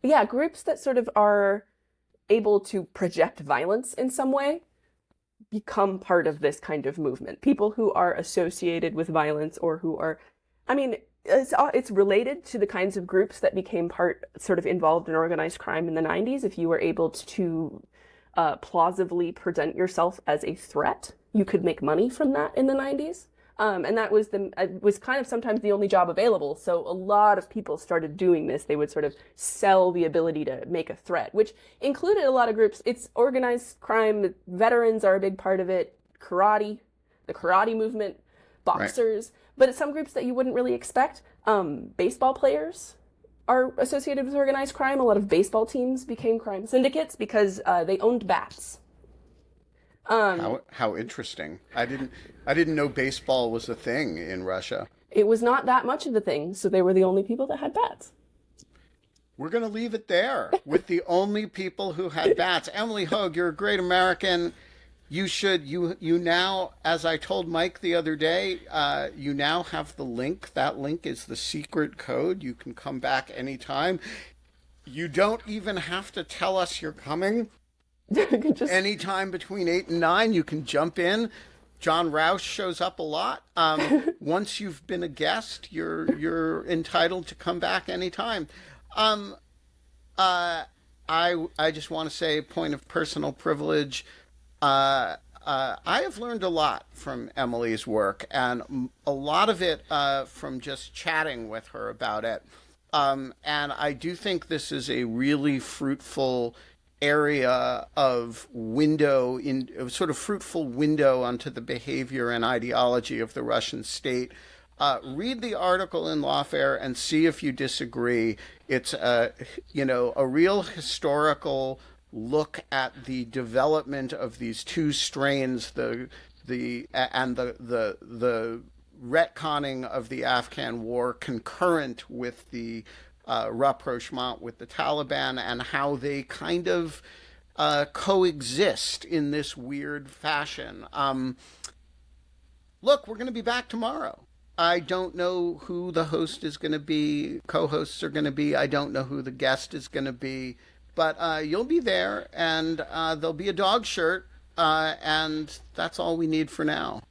Yeah, groups that sort of are able to project violence in some way become part of this kind of movement. People who are associated with violence or who are, I mean, it's related to the kinds of groups that became sort of involved in organized crime in the 90s. If you were able to plausibly present yourself as a threat, you could make money from that in the 90s. And that was kind of sometimes the only job available. So a lot of people started doing this. They would sort of sell the ability to make a threat, which included a lot of groups. It's organized crime. Veterans are a big part of it. Karate, the karate movement, boxers, right. But it's some groups that you wouldn't really expect. Baseball players are associated with organized crime. A lot of baseball teams became crime syndicates because they owned bats. How interesting! I didn't know baseball was a thing in Russia. It was not that much of a thing, so they were the only people that had bats. We're going to leave it there with the only people who had bats. Emily Hoge, you're a great American. You now, as I told Mike the other day, you now have the link. That link is the secret code. You can come back anytime. You don't even have to tell us you're coming. Anytime between 8 and 9, you can jump in. John Roush shows up a lot. Once you've been a guest, you're entitled to come back anytime. I just want to say, point of personal privilege. I have learned a lot from Emily's work, and a lot of it from just chatting with her about it. And I do think this is a really fruitful area of sort of fruitful window onto the behavior and ideology of the Russian state. Read the article in Lawfare and see if you disagree. It's a real historical look at the development of these two strains, the retconning of the Afghan war concurrent with the rapprochement with the Taliban, and how they kind of coexist in this weird fashion. Look, we're going to be back tomorrow. I don't know who the host is going to be, co-hosts are going to be. I don't know who the guest is going to be. But you'll be there, and there'll be a dog shirt, and that's all we need for now.